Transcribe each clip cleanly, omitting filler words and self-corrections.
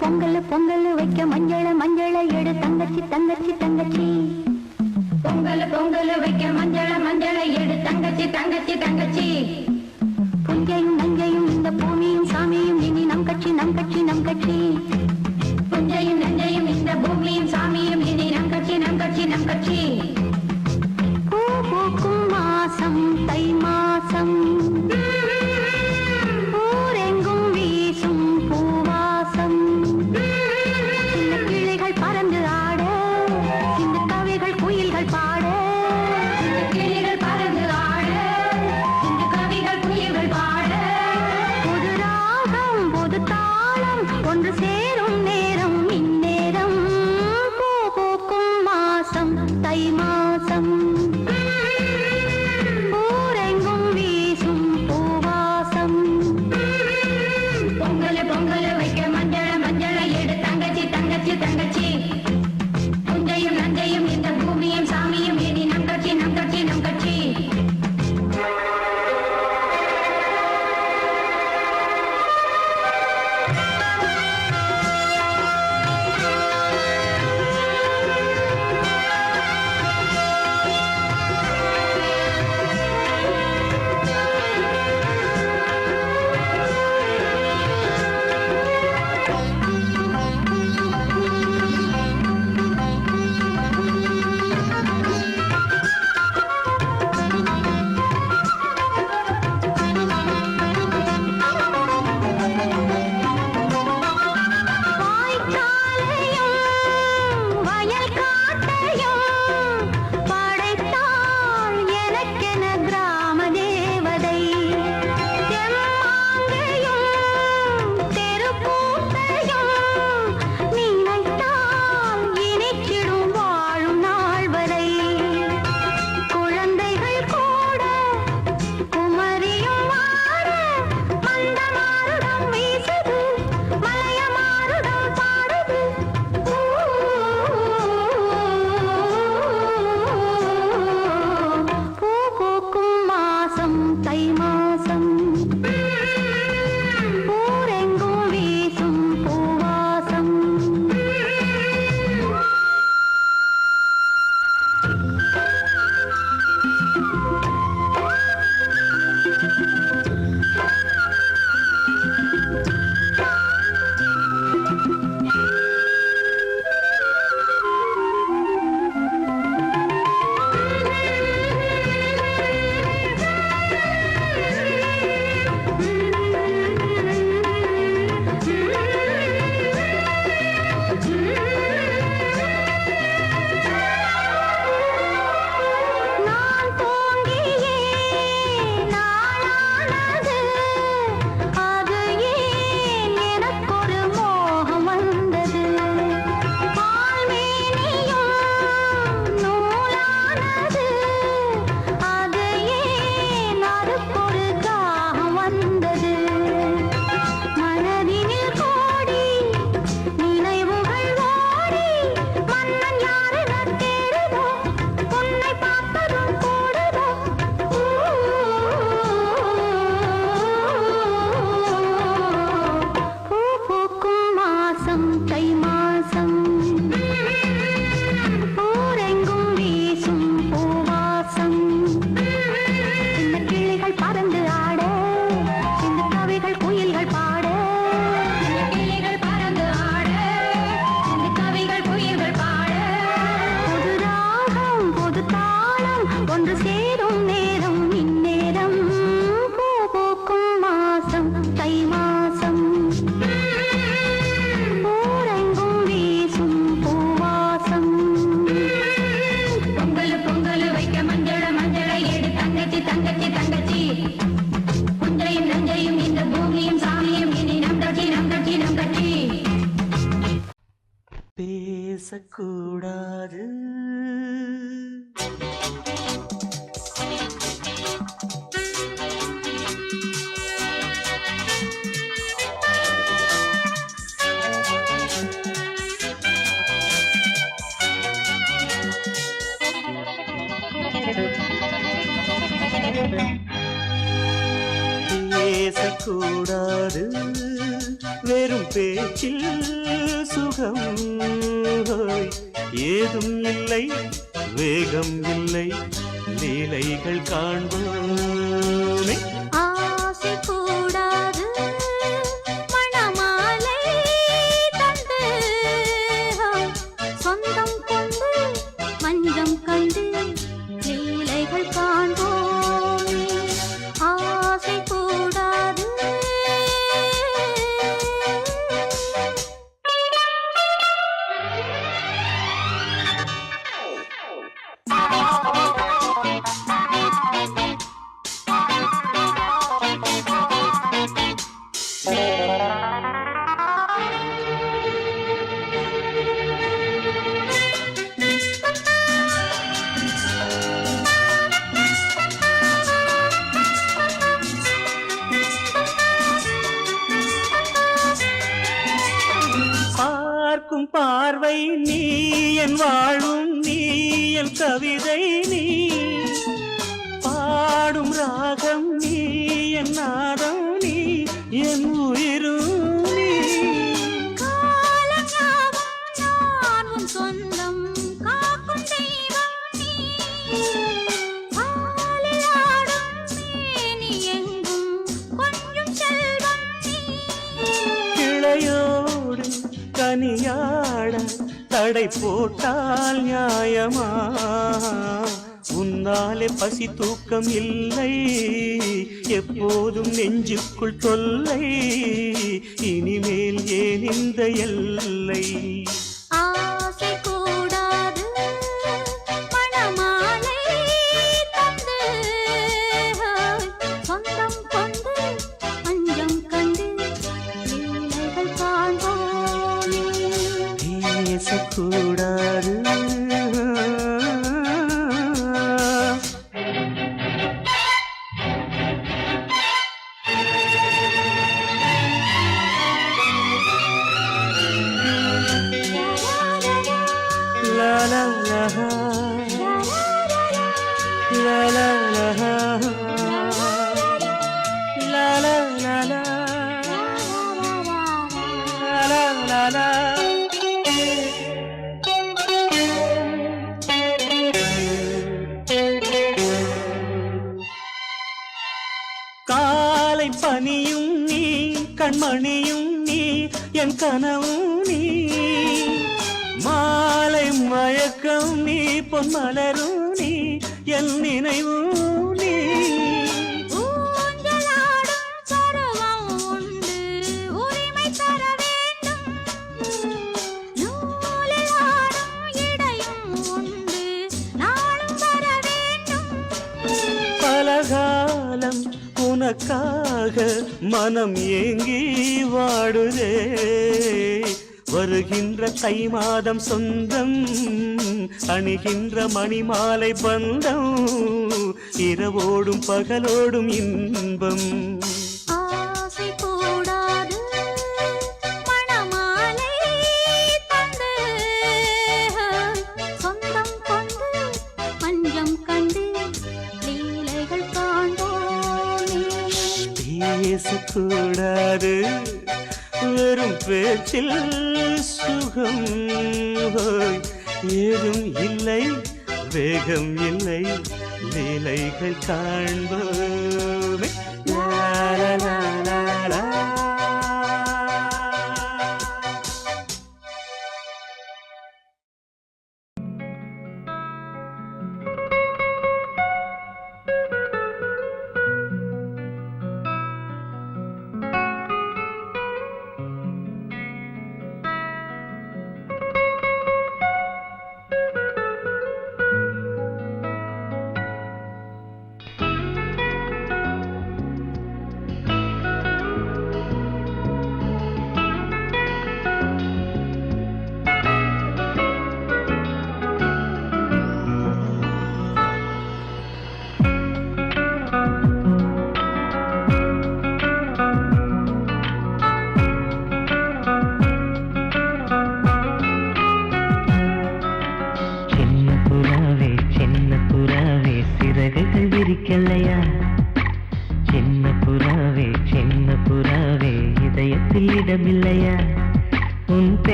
பொங்கல் பொங்கல் வைக்க மஞ்சள மஞ்சள எடு தங்கச்சி தங்கச்சி தங்கச்சி. பொங்கல் பொங்கல் வைக்க மஞ்சள மஞ்சள எடு தங்கச்சி தங்கச்சி தங்கச்சி. புஞ்சையும் நஞ்சையும் இந்த பூமியும் சாமியும் இனி நம் கட்சி நம் கட்சி நம் கட்சி. புஞ்சையும் நஞ்சையும் இந்த பூமியும் சாமியும் இனி நம் கட்சி நம் கட்சி நம் கட்சி. பூ பூக்கும் மாசம் தை மாசம், ஊரெங்கும் வீசும் பூவாசம். சின்ன கிளிகள் பறந்து ஆட, சின்ன கவிகள் குயில்கள் பாட. கிளிகள் பறந்து ஆட, இந்த கவிகள் குயில்கள் பாட. புது ராகம் புது தாளம் ஒன்று சேரும் நேரம் இந்நேரம். பூ பூக்கும் மாசம் தை மாசம், ஊரெங்கும் வீசும் பூவாசம். பொங்கல் பொங்கல் வைக்க மஞ்சள மஞ்சள எடு தங்கச்சி தங்கச்சி தங்கச்சி. புஞ்சையும் நஞ்சையும் இந்த பூமியும் சாமியும் இனி நம் கட்சி நம் கட்சி நம் கட்சி. ஒன்று சேரும் நேரம் இந்நேரம். பூ பூக்கும் மாசம் தை மாசம், ஊரெங்கும் வீசும் பூவாசம். பொங்கல் பொங்கல் வைக்க மஞ்சள மஞ்சள எடு தங்கச்சி தங்கச்சி தங்கச்சி. புஞ்சையும் நஞ்சையும் இந்த பூமியும் சாமியும் இனி நம் கட்சி நம் கட்சி நம் கட்சி. பேசக்கூடாது பேசக்கூடாது வெறும் பேச்சில் சுகம் ஏதும் இல்லை வேகம் இல்லை லீலைகள் காண்போமே ஆசை கூடாது மணமாலை தந்து சொந்தம் கொண்டு மஞ்சம் கண்டு லீலைகள் காண்போமே ஆசை கூடாது பார்க்கும் பார்வை நீ என் வாழும் நீ என் கவிதை நீ பாடும் ராகம் நீ என் நாதம் நீ என் உயிரும் நீ நான் உன் சொந்தம் காக்கும் தெய்வம் நீ ஆலில் ஆடும் மேனி எங்கும் கொஞ்சம் செல்வம் நீ கிளையோடு கனியாட தடை போட்டால் நியாயமா உன்னாலே பசி தூக்கம் இல்லை எப்போதும் நெஞ்சுக்குள் தொல்லை இனிமேல் ஏன் இந்த எல்லை ஆசை கூடாது மணமாலை தந்து சொந்தம் கொண்டு மஞ்சம் கண்டு லீலைகள் காண்போமே பேசக்கூடாது La la la la la la la la la la la la la காலை பனியும் நீ கண்மணியும் நீ என் கனவும் நீ மாலை மயக்கம் நீ பொன்மலரும் நீ என் நினைவும் நீ ஊஞ்சலாடும் பருவம் உண்டு உரிமை தர வேண்டும் நூலில் ஆடும் இடையும் உண்டு நாளும் வர வேண்டும் பலகாலம் உனக்காக மனம் ஏங்கி வாடுதே வருகின்ற தை மாதம் சொந்தம் அணிகின்ற மணிமாலை பந்தம் இரவோடும் பகலோடும் இன்பம் ஆசை கூடாது மணமாலை தந்து சொந்தம் கொண்டு மஞ்சம் கண்டு லீலைகள் காண்போமே பேசக்கூடாது வெறும் பேச்சில் சுகம் ஏதும் இல்லை வேகம் இல்லை லீலைகள் காண்போமே லா லா லா லா லா.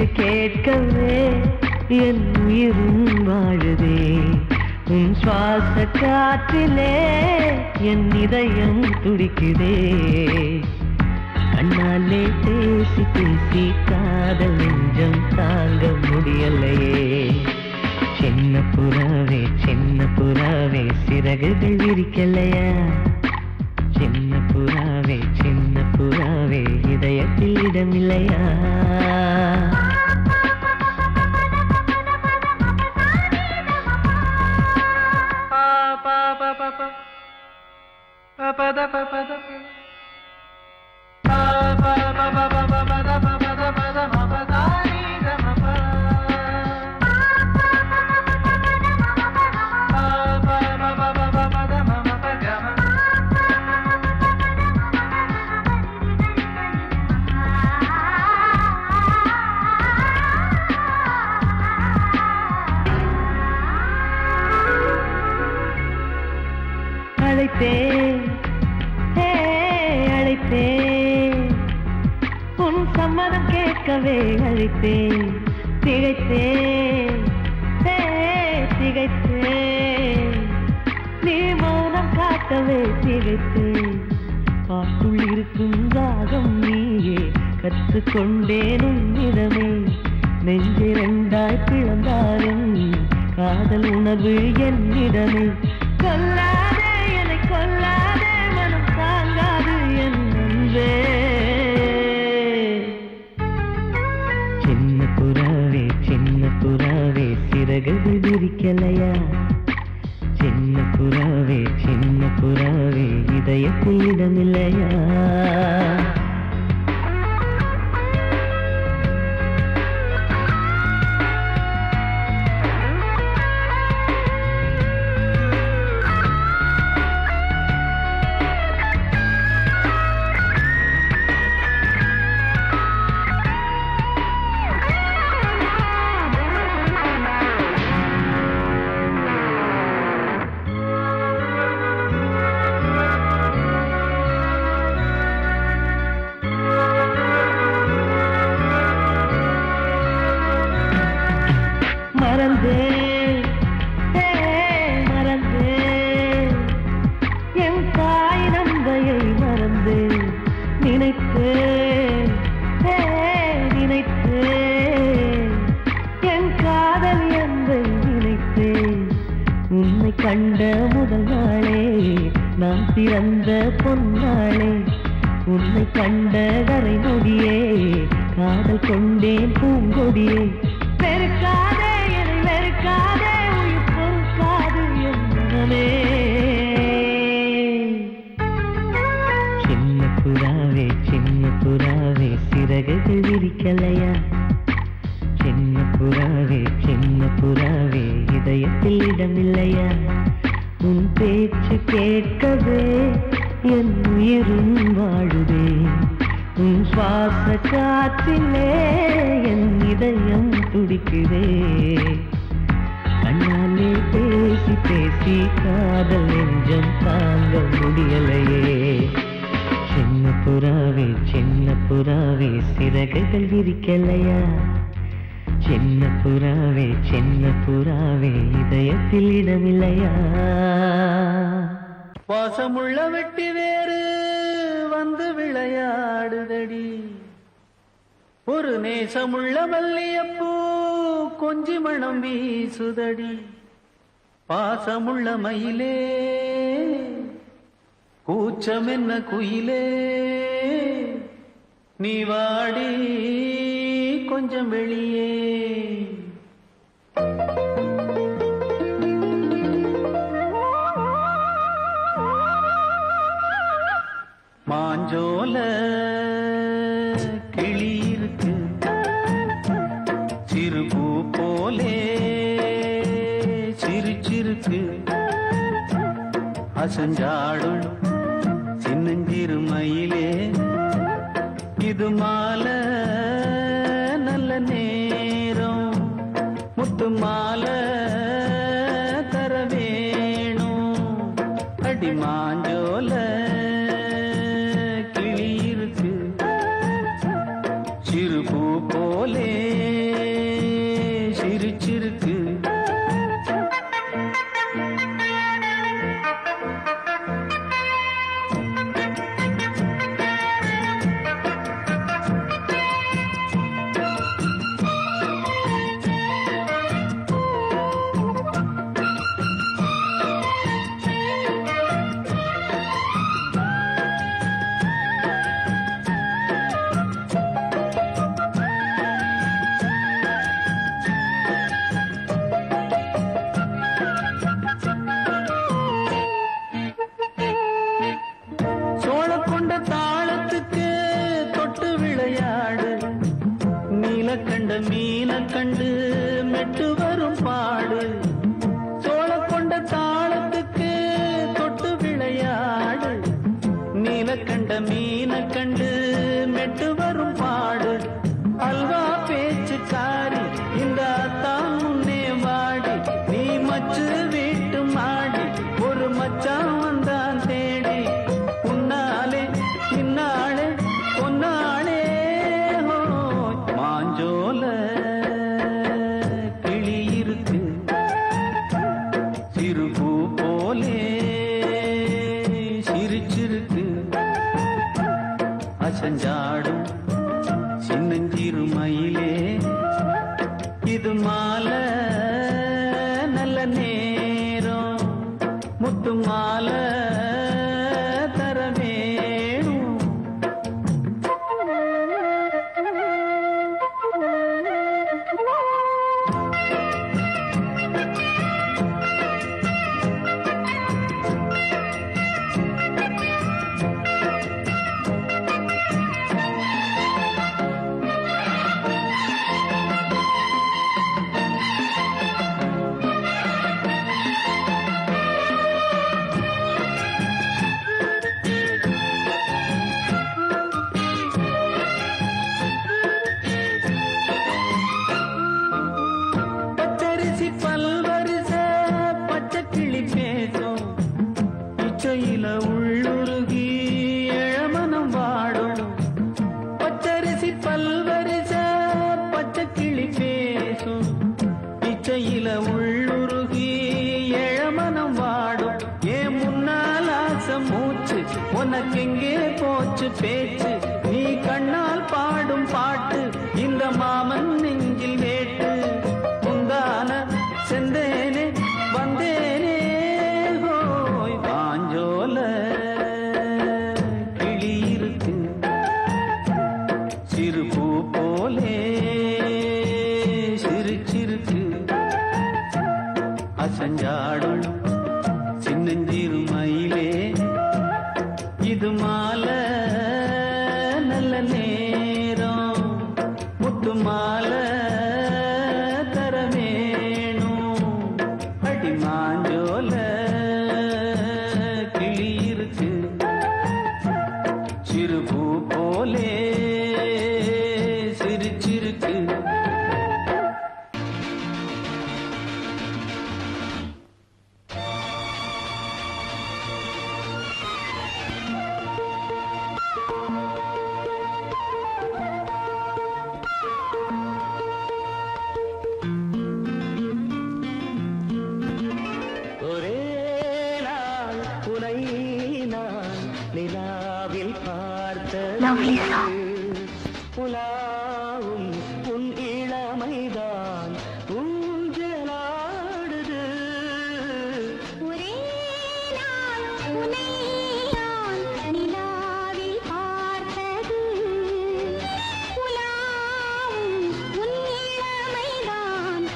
பேச்சு கேட்கவே என் உயிரும் வாழுதே உன் சுவாச காற்றிலே என் இதயம் துடிக்குதே கண்ணாலே பேசி பேசி காதல் நெஞ்சம் தாங்க முடியலையே சின்ன புறாவே சிறகுகள் விரிக்கலையா சின்ன புறாவே இதயத்தில் இடமில்லையா அழைத்தேன் உன் சம்மதம் கேட்கவே அழைத்தேன் திகைத்தேன் நீ மௌனம் காட்டவே திகைத்தேன் பாட்டுள் இருக்கும் ராகம் நீயே கற்றுக்கொண்டேன் உன்னிடமே நெஞ்சிரண்டாய் பிளந்தாலும் காதல் உணர்வு என்னிடமே கொல்லாதே என்னை கொல்லாதே மனம் தாங்காது என் அன்பே சின்ன புறாவே சிறகுகள் விரிக்கலையா சின்ன புறாவே இதயத்தில் இடமில்லையா மறந்தேன் என் தாய் நம்பையை மறந்தேன் நினைத்தேன் என் காதல் என்பை நினைத்தேன் உன்னை கண்ட முதல் நாளே நான் பிறந்த பொன்னாளே உன்னை கண்ட கரை நொடியே காதல் கொண்டேன் பூங்கொடியே வெறுக்காதே உயிர் பொறுக்காது என் மனமே சின்ன புறாவே சிறகுகள் விரிக்கலையா சின்ன புறாவே இதயத்தில் இடமில்லையா உன் பேச்சு கேட்கவே என் உயிரும் வாழுதே உன் சுவாச காற்றிலே என் இதயம் துடிக்குதே கண்ணாலே பேசி பேசி காதல் நெஞ்சம் தாங்க முடியலையே சின்ன புறாவே சிறகுகள் விரிக்கலையா சின்ன புறாவே இதயத்தில் இடமில்லையா வாசமுள்ள வெட்டி வேறு வந்து விளையாடுதடி ஒரு நேசமுள்ள மல்லியப்பூ கொஞ்சி மணம் வீசுதடி பாசமுள்ள மயிலே கூச்சம் என்ன குயிலே நீ வாடி கொஞ்சம் வெளியே மாஞ்சோல கிளி இருக்கு சிறுபூ போலே சிரிச்சிருக்கு அசஞ்சாடும் சின்னஞ்சிறு மயிலே இது மாலை நல்ல நேரம் முத்து மாலை தர வேணும் அடி மாஞ்சோல கிளி இருக்கு சிறுபூ போலே கண்ட மீன கண்டு மெட்டு வரும் பாடு சோழ கொண்ட தாளத்துக்கு தொட்டு விளையாடு நீல கண்ட மீன கண்டு மெட்டு வரும் பாடு அல்வா பேச்சுக்காரி இந்த தான் முன்னே வாடி நீ மச்சு வீட்டு மாடி ஒரு மச்சான் வந்தான் தேடி உன்னாலே இன்னாளே பொன்னாளே மாஞ்சோல கிளி இருக்கு சிறுபூ போலே சிரிச்சிருக்கு அசஞ்சாடும் சின்னஞ்சிறு மயிலே இது மாலை நல்ல நேரம் முத்து மாலை தர வேணும் பச்சரிசி பல்வரிச பச்சை கிளி பேசும் இச்சையில உள்ளுருகி இளமனம் வாடும் பச்சரிசி பல்வரிச பச்சை கிளி பேசும் இச்சையில உள்ளுருகி இளமனம் வாடும் ஏன் முன்னால் ஆசை மூச்சு உனக்கெங்கே போச்சு பேச்சு நீ கண்ணால் பாடும் பாட்டு இந்த மாமன் நெஞ்சில் வேட்டு முந்தான செந்தேனே வந்தேனே ஹோய் பாஞ்சோல கிளி இருக்கு சிறு பூ போலே சிரிச்சிருக்கு அசஞ்சாடும் சின்னஞ்சிறு மயிலே இது மாலை நல்ல நேரம் முத்து மாலை தர வேணும் அடி மாஞ்சோல கிளி இருக்கு சிறு பூ போலே சிரிச்சிருக்கு ஒரே நாள் உனை நான் நிலாவில் Lovely பார்த்தது song. புலாவும் உன் இளமைதான் ஊஞ்சலாடுது ஒரே நாள் உன்னை நான் நிலாவில் பார்த்தது உலாவும் உன் இளமைதான்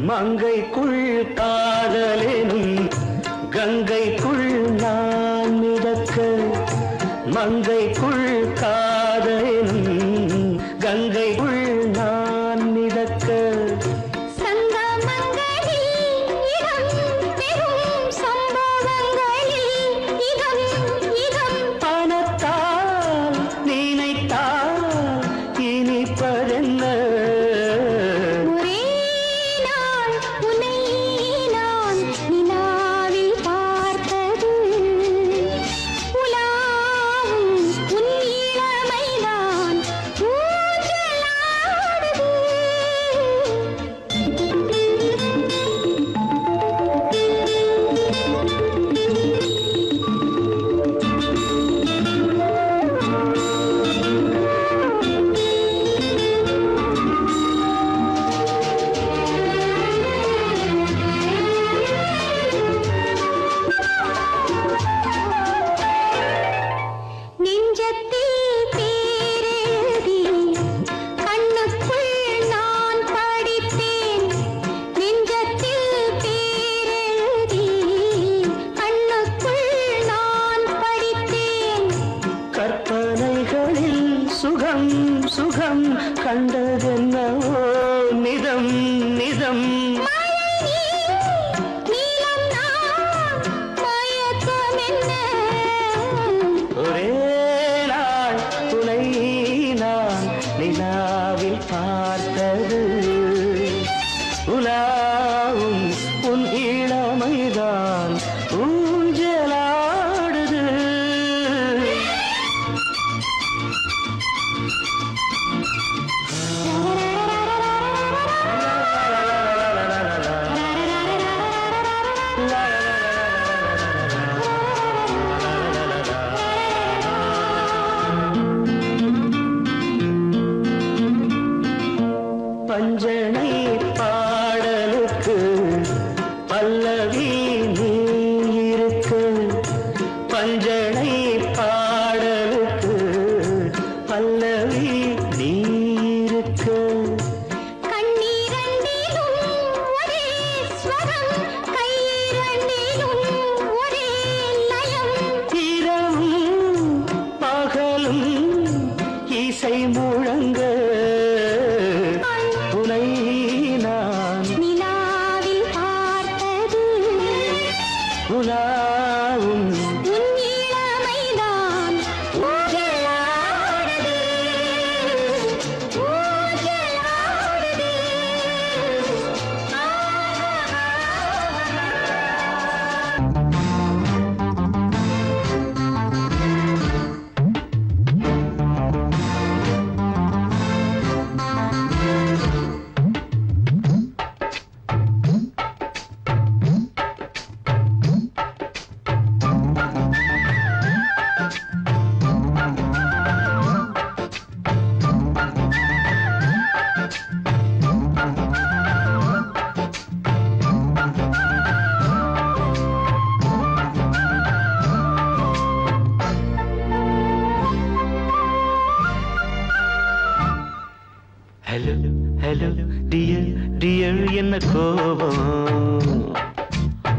மங்கைக்குள் காதலெனும் கங்கைக்குள் நான் மிதக்க மங்கைக்குள் காதலெனும் கங்கைக்குள் நான் மிதக்க சங்கமங்களில் இடம் பெறும் சம்பவங்களில் இதம் பணத்தால் நினைத்தால் இனிப்பதென்ன ஒரே நாள் உன்னை நான் நிலாவில் பார்த்தது உலாவும் உன் இளமை சுகம் சுகம் கண்டதென்னவோ நிதம் நிதம் ஒரே நாள் துணை நான் நிலாவில் பார்த்தது உலாவும் உன் இளமைதான் ஊஞ்சலாடுது பஞ்சனை பாடலுக்கு பல்லவி நீ இருக்கு பஞ்சனை பாடலுக்கு பல்லவி நீ இருக்கு இரவும் பகலும் இசை முழங்க உனை நான் நிலாவில் பார்த்தது உலாவும் உன் இளமைதான் ஊஞ்சலாடுது, ஊஞ்சலாடுது. ஹலோ ஹலோ டியர் டியர் என்ன கோபம்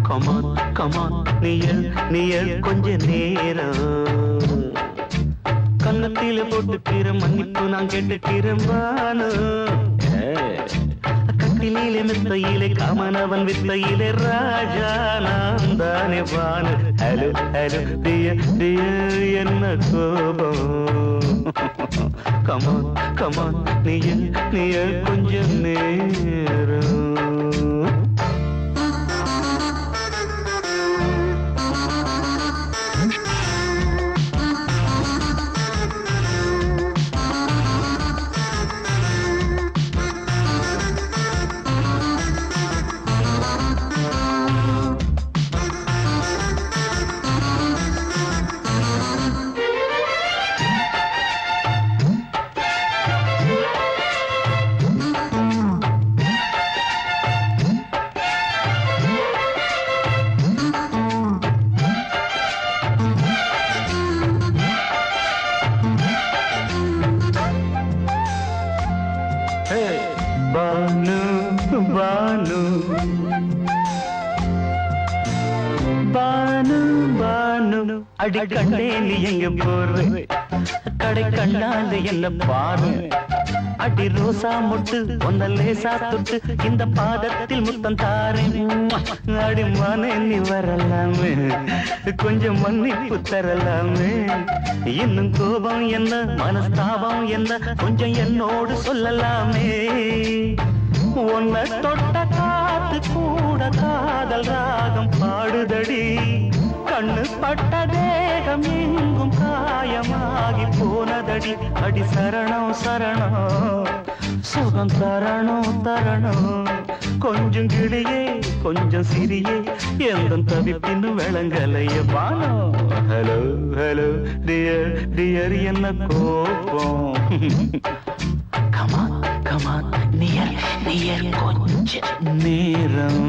கமான் கமான் நியர் நியர் கொஞ்ச நேரம் கன்னத்தில போட்டுக்கிற மன்னிப்பு நான் கேட்டுக்கிறேன் வானு கட்டிலே மெத்தையிலே காமனவன் வித்தையிலே ராஜா நான் தானே வானு ஹலோ ஹலோ டியர் டியர் என்ன கோபம் கமான் கமான் நீயல் கொஞ்சம் நேரம் பானு பானு பானு பானு அடி கண்டே நீ எங்க போற கடை கண்டாந்து என்ன பாரு அடி ரோசா முட்டு ஒன்ன லேசா தொட்டு இந்த பாதத்தில் முத்தம் தாரேன் அடி மானே நீ வரலாமே கொஞ்சம் மன்னிப்பு தரலாமே இன்னும் கோபம் என்ன மனஸ்தாபம் என்ன கொஞ்சம் என்னோடு சொல்லலாமே உன்னை தொட்ட காத்து கூட காதல் ராகம் பாடுதடி கண்ணு பட்ட தேகம் எங்கும் காயமாகி போனதடி அடி சரணம் சரணம் சுகம் தரணும் தரணும் கொஞ்சம் கிளியே கொஞ்சம் சிறியே எந்த தவிப்பின்னு விளங்கலைய பானோ ஹலோ ஹலோ டியர் டியர் என்ன கோபம் கமான் கமான் நியர் நியர் கொஞ்ச நேரம்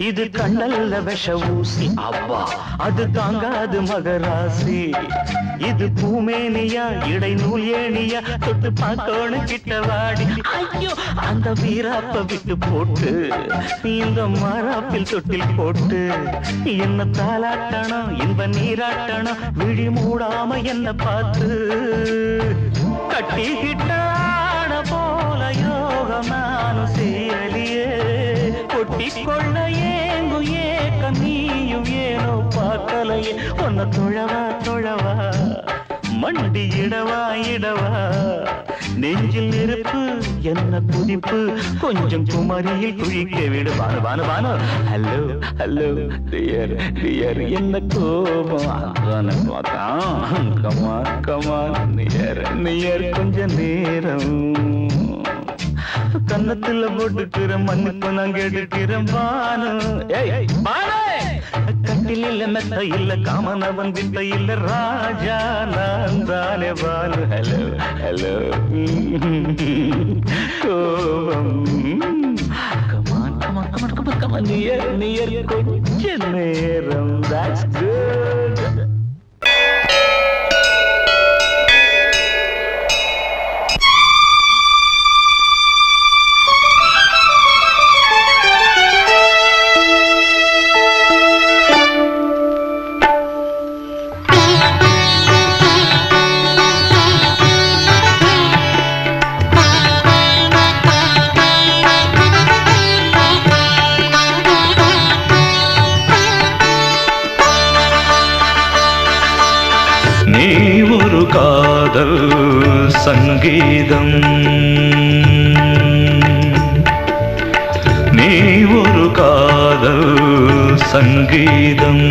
இது கண்ணல்ல விஷ ஊசி அவ்வா அது தாங்காது மகராசி இது பூமேனியா இடை நூல் ஏனியா தொட்டு பார்க்கணும் கிட்ட வாடி ஐயோ அந்த வீராப்ப விட்டு போட்டு இந்த மாறாப்பில் தொட்டில் போட்டு என்ன தாலாட்டணும் இன்ப நீராட்டணும் விழி மூடாம என்ன பார்த்து கட்டிக்கிட்டான போல யோகம் நானும் சேரலியே கொட்டிக்கொள்ள ஏங்கு ஏக்க நீயும் ஏனோ பார்க்கலையே உன்னை தொழவா மண்டி இடவா நெஞ்சில் நெருப்பு என்ன குதிப்பு கொஞ்சம் குமரியில் குழிக்க விடு பானு ஹலோ டியர் என்ன கோபம் கமான் நியர் கொஞ்ச நேரம் கன்னத்துல போட்டுக்கிற மண்ணுக்கு நான் கேட்டுக்கிறேன் பானு கட்டில மெத்த இல்ல காமனவன் வித்த இல்ல ராஜா நான் தானே பானு ஹலோ கோபம் கமான் நியர் கொஞ்ச நேரம் that's good காதல் சங்கீதம் நீ ஒரு காதல் சங்கீதம்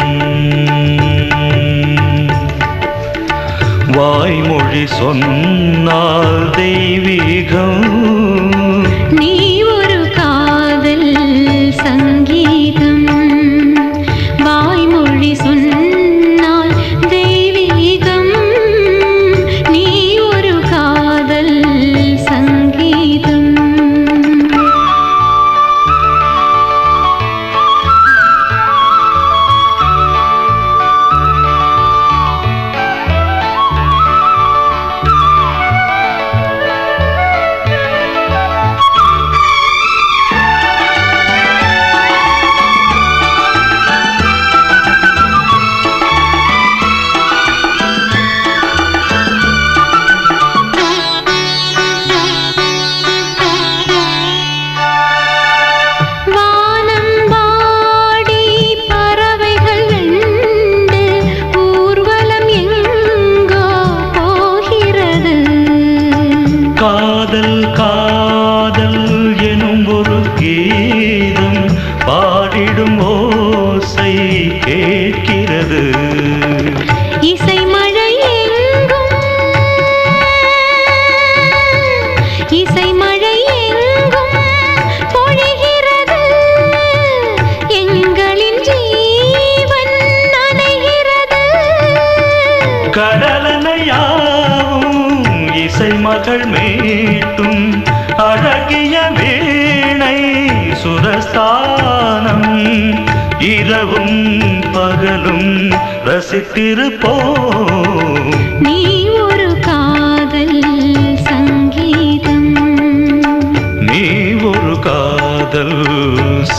வாய்மொழி சொன்னால் தெய்வீகம் நீ ஒரு காதல் சங்கீதம் வாய்மொழி சொன்னால் தெய்வீகம் நீ ஒரு காதல் சங்கீதம் காதல் எனும் ஒரு கீதம் பாடிடும் ஓசை கேட்கிறது இசை மழை எங்கும் பொழிகிறது எங்களின் ஜீவன் நனைகிறது கடலனையாவும் இசை மகள் மீட்டும் அழகிய வீணை சுரஸ்தானம் இரவும் பகலும் ரசித்திருப்போம் நீ ஒரு காதல் சங்கீதம் நீ ஒரு காதல்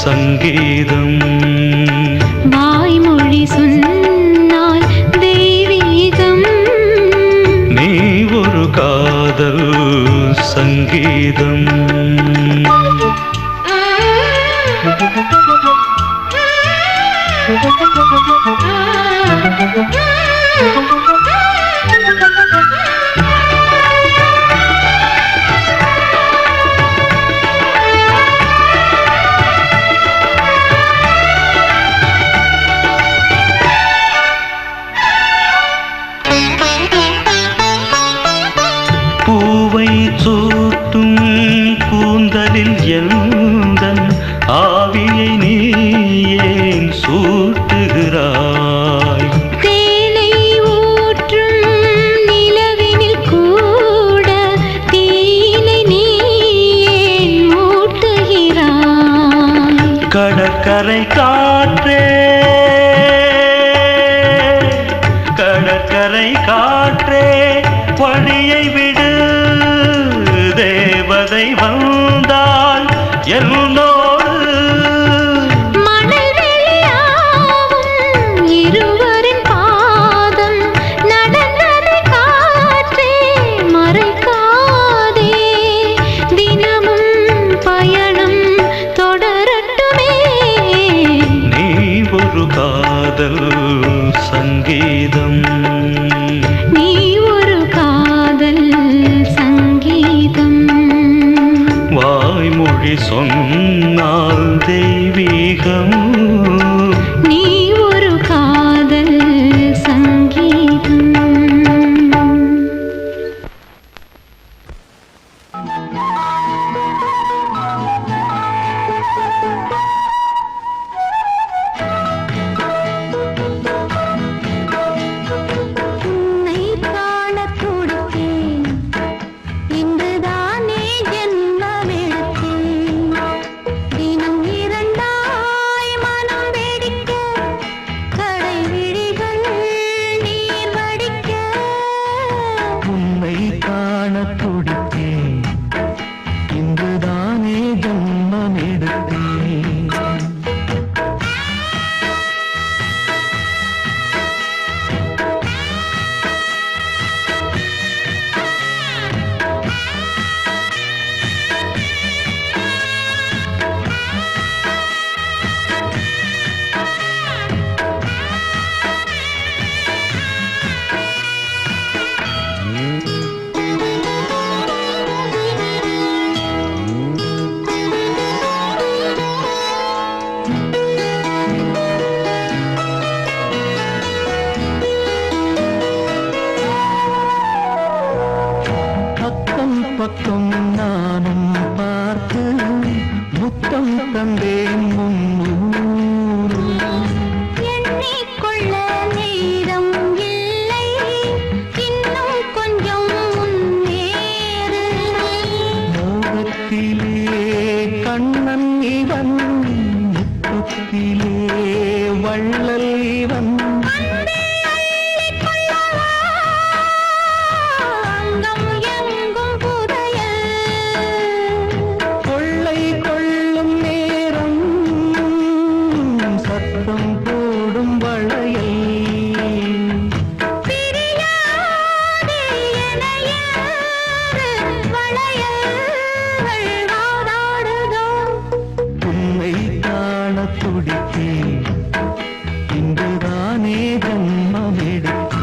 சங்கீதம் வாய்மொழி சொன்னால் தெய்வீகம் நீ ஒரு காதல் சங்கீதம் பூவை சூட்டும் கூந்தலில் எந்தன் ஆவியை நீ ஏன் சூட்டுகிறாய் தேனை ஊற்றி ஆசை வந்தால் என்னோடு மணல் வெளியாகும் இருவரின் பாதம் நடந்ததை காற்றே மறைக்காதே தினமும் பயணம் தொடரட்டுமே நீ ஒரு காதல் சங்கீதம் நீ ஒரு காதல் சங்கீதம் வாய்மொழி சொன்னால் தெய்வீகம் நீ ஒரு காதல் சங்கீதம் உன்னை காணத் துடித்தேன் இன்றுதானே ஜென்மமெடுத்தேன் தினம் இரண்டாய் மனம் வெடிக்க கடை விழிகள் நீர் வடிக்க உன்னை காண துடித்தேன் இன்றுதானே ஜன்மம் எடுத்தேன் பக்கம் பக்கம் நானும் பார்த்து முத்தம் தந்தேன் முன்னூறு எண்ணிக்கொள்ள நேரம் இல்லை இன்னும் கொஞ்சம் முன்னேறு மோகத்திலே கண்ணன் இவன் முத்தத்திலே வள்ளல் இவன் அங்கம் எங்கும் புதையல் கொள்ளை கொள்ளும் நேரம் சத்தம் போடும் வளையல் பிரியாதே என யாரு வளையல்கள் வாதாடுதோ உன்னை காண துடித்தேன் இன்றுதானே ஜன்மம் எடுத்தேன்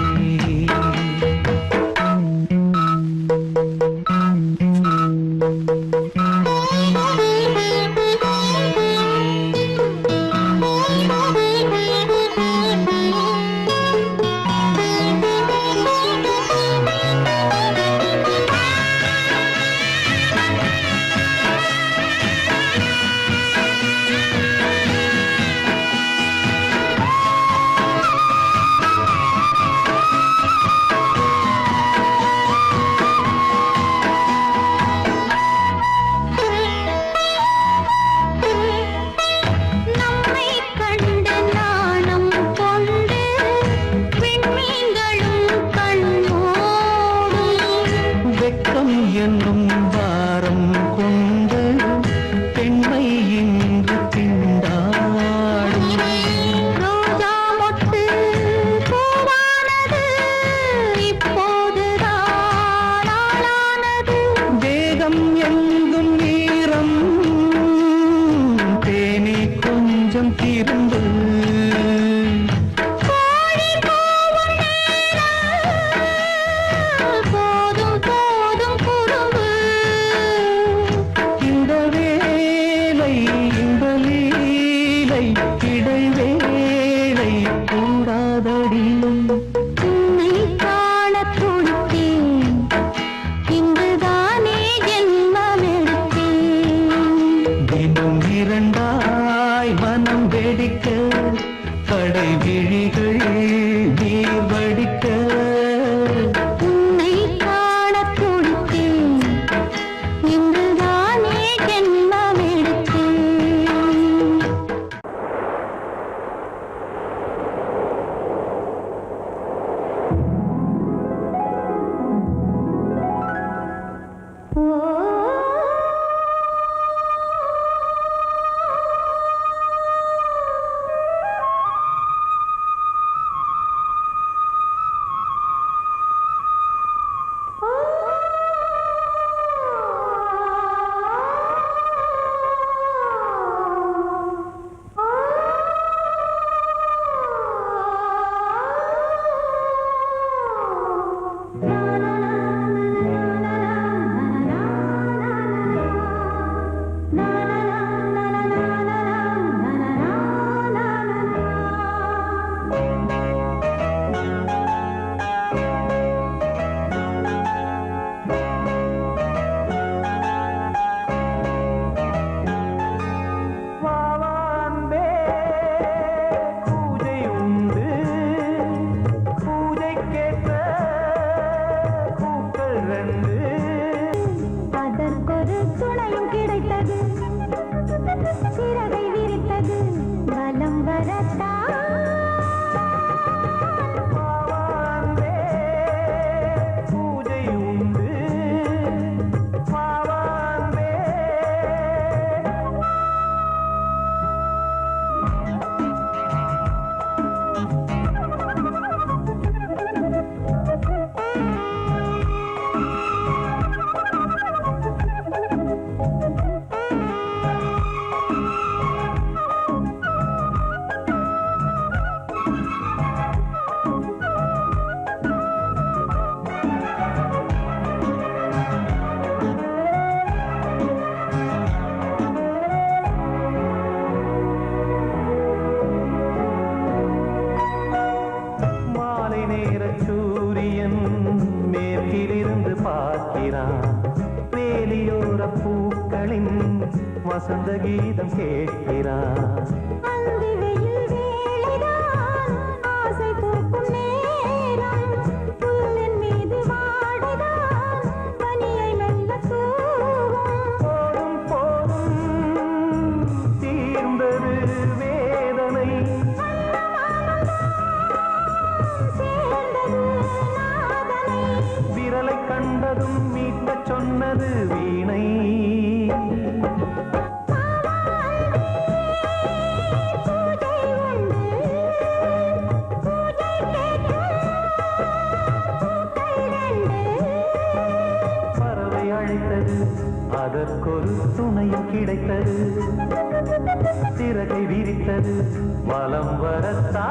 நம்மை கண்டு நாணம் கொண்டு விண்மீன்களும் கண்ணோடும் வெட்கம் என்னும் வாரம் கொண்டு பெண்மை இன்று திண்டாடும் ரோஜா மொட்டு பூவானது இப்போதுதான் ஆளானது வேகம் எங்கும் நீரம் தேனி கொஞ்சம் திரும்பு கோழி கூவும் நேரம் போதும் போதும் குறும்பு இந்த வேலை இந்த லீலை இடைவேளை கூடாதடியும் உன்னை காணத் துடித்தேன் இன்றுதானே ஜென்மமெடுத்தேன் தினம் இரண்டாய் மனம் வெடிக்க கடை விழிகள் நீர் வடிக்க உன்னை காணத் துடித்தேன் இன்றுதானே ஜென்மமெடுத்தேன் ஓ வசந்த கீதம் கேட்கிறான். கண்டதும் மீட்ட சொன்னது வீணை. பறவை அழைத்தது, அதற்கொரு துணையும் கிடைத்தது. சிறகை விரித்தது, வலம் வரத்தா.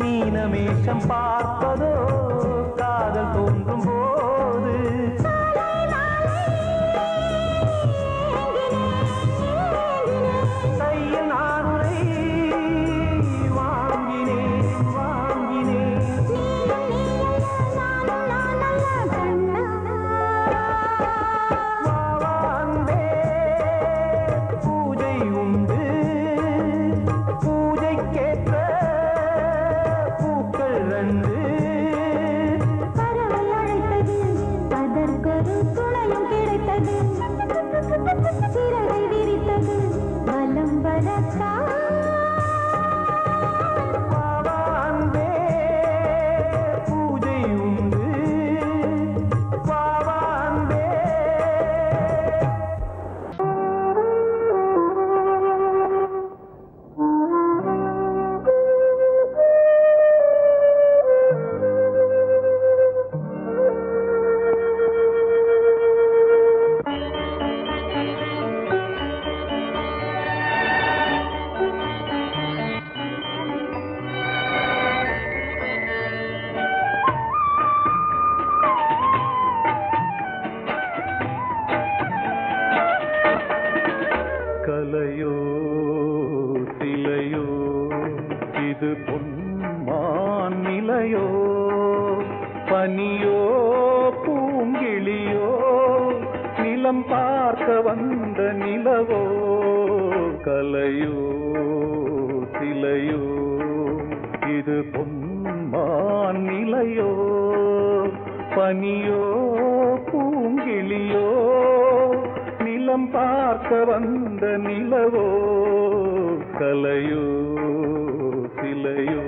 மீனமேஷம் பார்ப்பதோ காதல் தோன்றும் போது. கையில் நானுரை வாங்கினேன் வாங்கினேன். வாவாந்தே பூஜை உண்டு, பூஜைக்கேற்ற பறவை அழைத்தது, அதற்கொரு துணையும் கிடைத்தது. சிறகை விரித்தது, வலம் வரத்தா. பூஜை உண்டு, வாவாந்தே. கலையோ சிலையோ இது பொன்மான் நிலையோ, பனியோ பூங்கிளியோ நிலம் பார்க்க வந்த நிலவோ. கலையோ சிலையோ இது பொன்மான் நிலையோ, பனியோ பூங்கிளியோ நிலம் பார்க்க வந்த நிலவோ. கலையோ சிலையோ.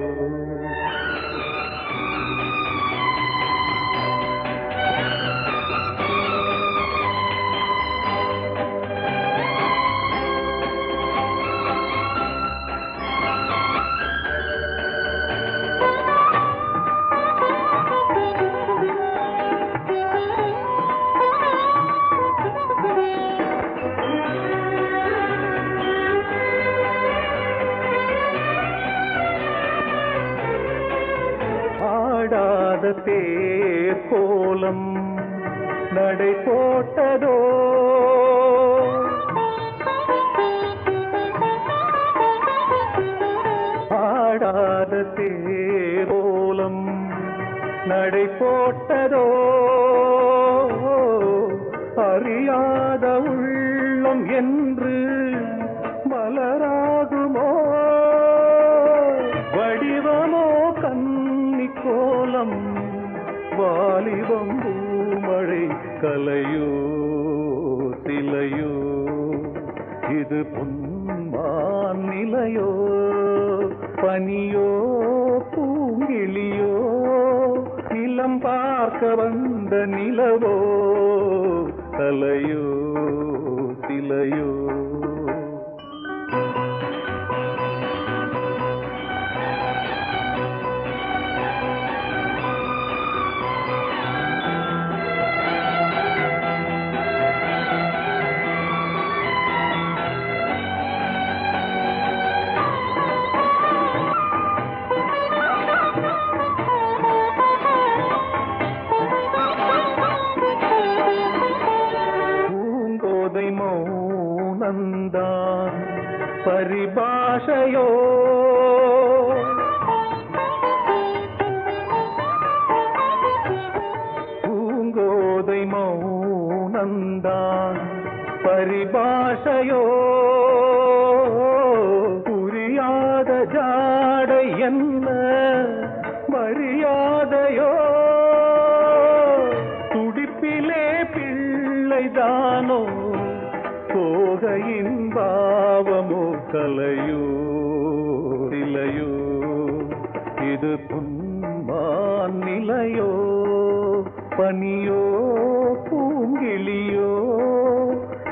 ஆடாத தேர் கோலம் நடை போட்டதோ, ஆடாத தேரோலம் நடை போட்டதோ அறியாத உள்ளம் என்று மலராகுமோ வடிவமோ கன்னி கோலம் வாலிபம் பூமழை கலையோ சிலையோ இது பொன்மான் நிலையோ பனியோ பூங்கிளியோ நிலம் பார்க்க வந்த நிலவோ கலையோ சிலையோ மௌனந்தான் பரிபாஷையோ பூங்கோதை மௌனந்தான் பரிபாஷையோ புரியாத ஜாடை என்ன மரியாதையோ துடிப்பிலே பிள்ளைதானோ போகையின் பாவமோ கலையோ இலையோ இது பொன்மான் நிலையோ பனியோ பூங்கிளியோ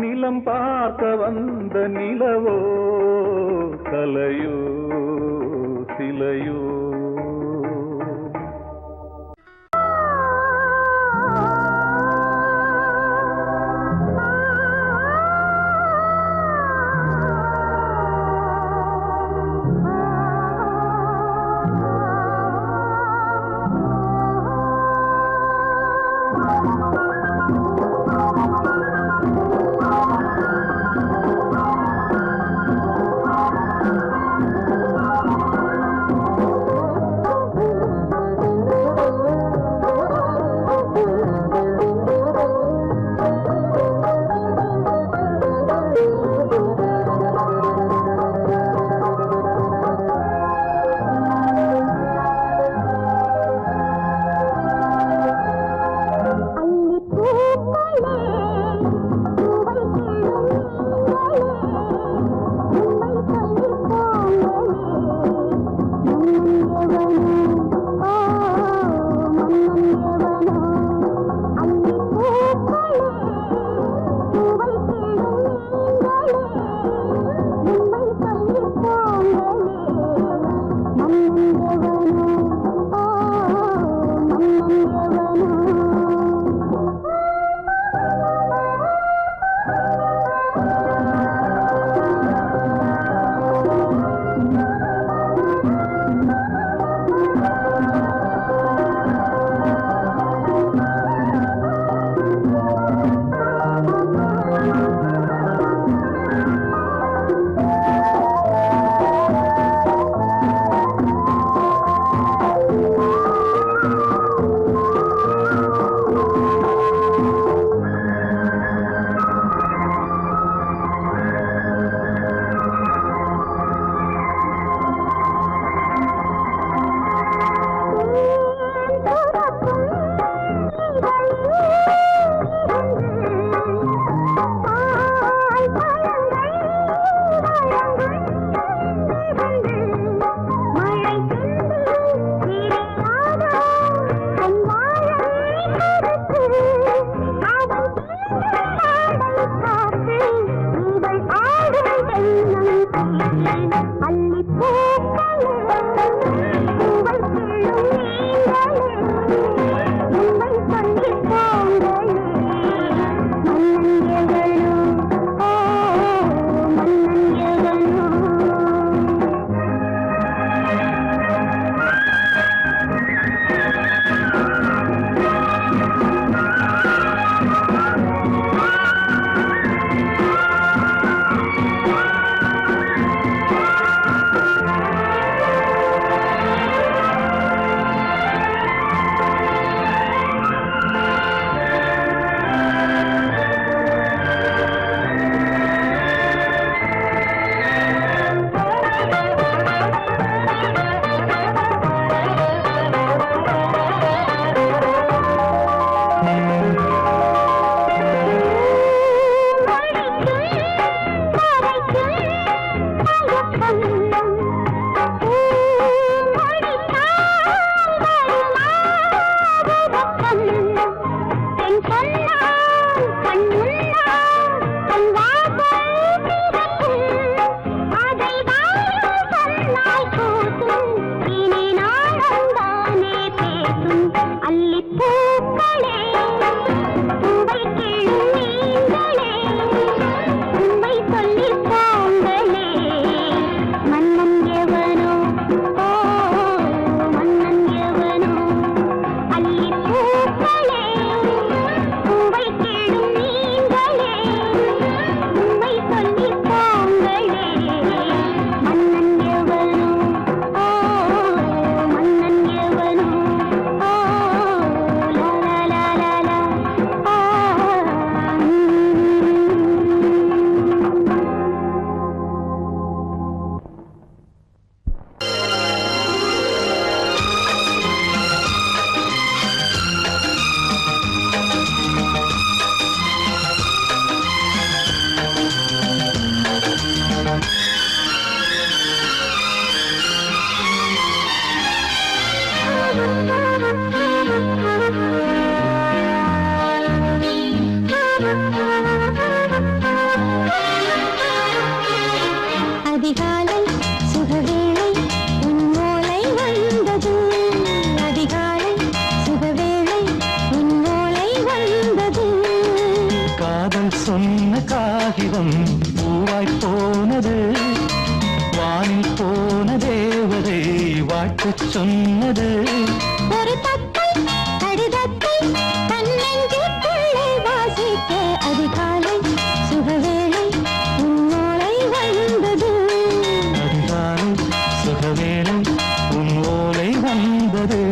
நிலம் பார்க்க வந்த நிலவோ கலையோ சிலையோ வாழ்த்து சொன்னது ஒரு தத்தை கடிதத்தை தன்னெஞ்சுக்குள்ளே வாசிக்க அதிகாலை சுகவேளை உன்னோலை வந்தது. அதிகாலை சுகவேளை உன் ஓலை வந்தது.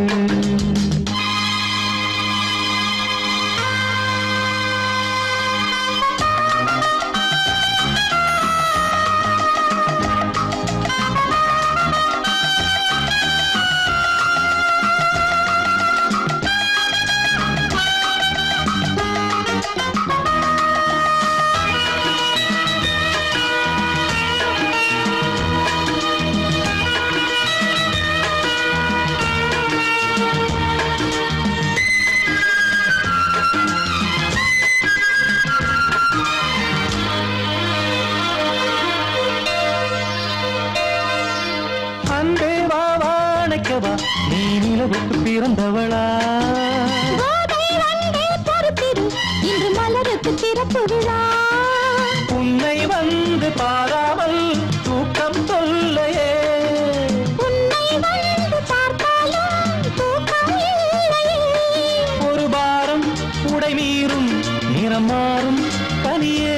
அன்பே வா வாழைக்கவா நீ நிலவுக்கு பிறந்தவளா கோதை வந்தே பொறுத்திரு இன்று மலருக்கு திறப்பு விழா. உன்னை வந்து பாராமல் தூக்கம் சொல்லையே உன்னை வந்து பார்த்தாலும் தூக்கம் இல்லையே. ஒரு பாரம் உடை மீறும் நிறம் மாறும் கனியே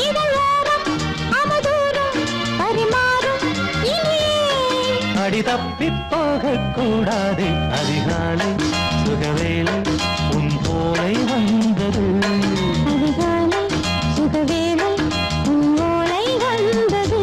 இதழோரம் அமுதூரம் பரிமாறும் இனியே. அடி தப்பி போகக் கூடாது. அதிகாலை சுகவேளை உன் போலை வந்தது. அதிகாலை சுகவேளை உன்னோலை வந்தது.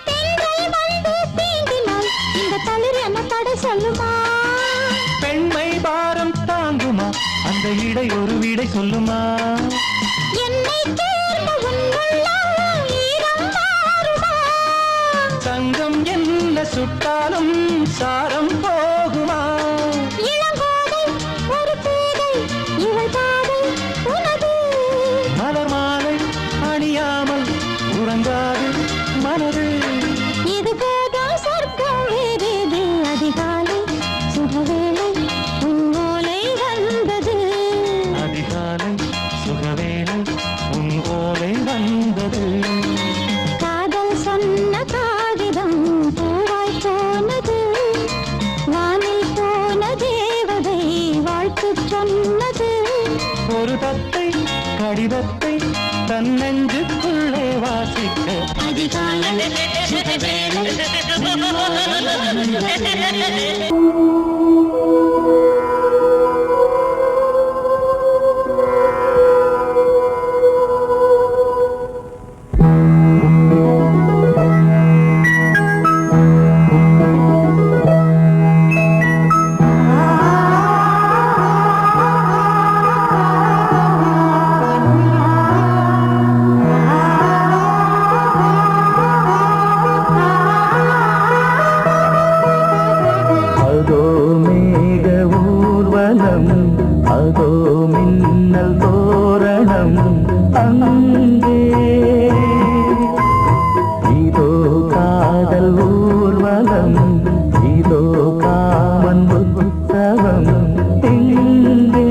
பெண்கள் வந்து தீண்டினால் இந்த தளிர் என்ன தடை சொல்லுமா? பெண்மை பாரம் தாங்குமா அந்த இடை ஒரு விடை சொல்லுமா? என்னை தேர்ந்த உன் உள்ளம் ஈரம் மாறுமா? தங்கம் என்ன சுட்டாலும் சாரம் போகுமா? இளங்கோதை ஒரு பேதை இவள் பாதை உனது. மலர் மாலை அணியாமல் உறங்காது மனது. இது போதும் சொர்க்கம் வேறேது. அதிகாலை சுகவேளை உன்னோலை வந்தது. அதிகாலை சுகவேளை உன் ஓலை வந்தது. காதல் சொன்ன காகிதம் பூவாய் போனது. வானில் போன தேவதை வாழ்த்து சொன்னது. ஒரு தத்தை கடிதத்தை தன்னெஞ்சுக்குள்ளே வாசிக்க அதிகாலை சுகவேளை உன்னோலை வந்தது. அதோ மேக ஊர்வலம் அதோ மின்னல் தோரணம் அங்கே இதோ காதல் ஊர்வலம் இதோ காமன் உற்சவம் இங்கே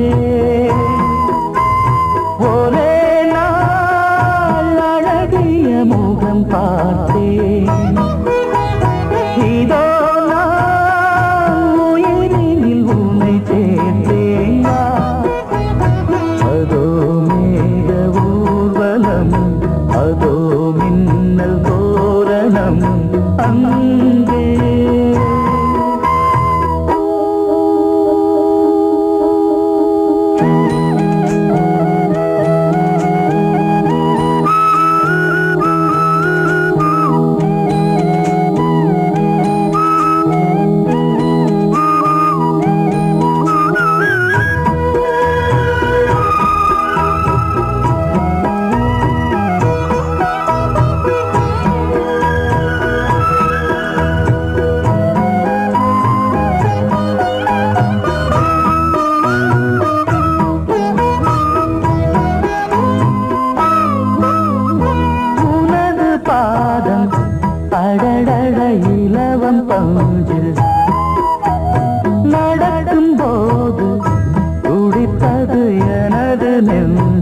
ஒரே நாள் அழகிய முகம் பார்த்தேன் இதோ உயிரினில் உன்னை சேர்த்தேன் அதோ மேக ஊர்வலம்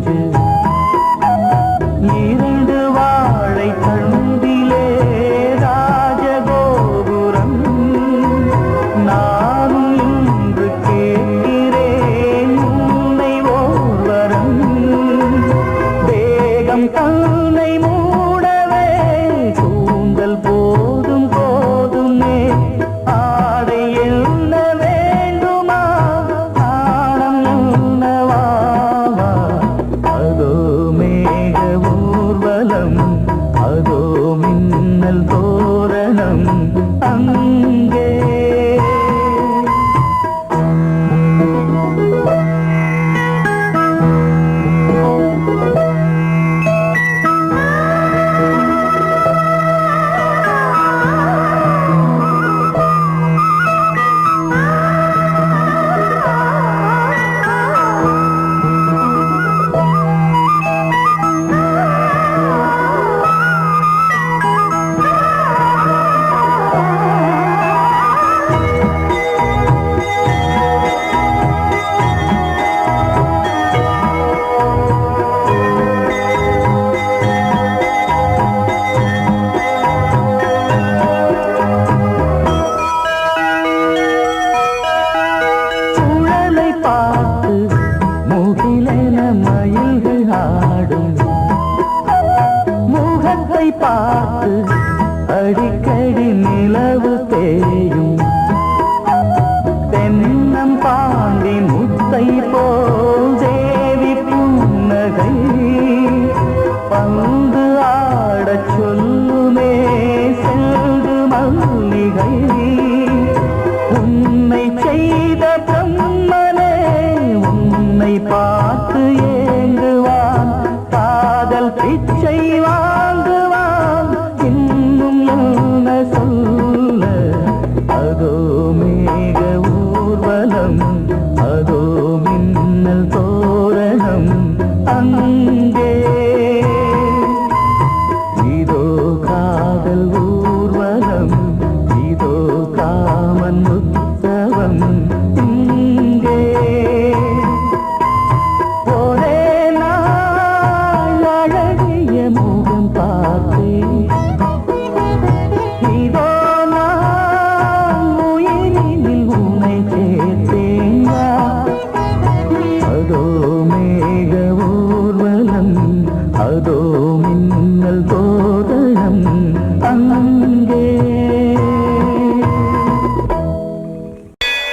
நெஞ்சு இரண்டு வாழை தண்டிலே ராஜகோபுரம் நானும் இன்று கேட்கிறேன் உன்னை ஓர்வரம் தேகம் தன்னை மூடவே கூந்தல் போதும் போதுமே ஆடை என்ன வேண்டுமா ஆடம் என்னவாவா அதோ மேக ஊர்வலம் அதோ மின்னல் தோரணம் அங்கே சுழலை பார்த்து முகிலென மயில்கள் ஆடும் முகத்தை பார்த்து அடிக்கடி நிலவு தேயும் தென்னம் பாண்டி முத்தை போல் தேவி புன்னகை பந்து ஆடச் சொல்லுமே செல்து மல்லிகை உன்னை செய்த பிரம்மனே உன்னை பார்த்து ஏங்குவான் காதல் பிச்சை வாங்குவான் இன்னும் என்ன சொல்ல அதோ மேக ஊர்வலம் அதோ மின்னல் தோரணம் அங்கே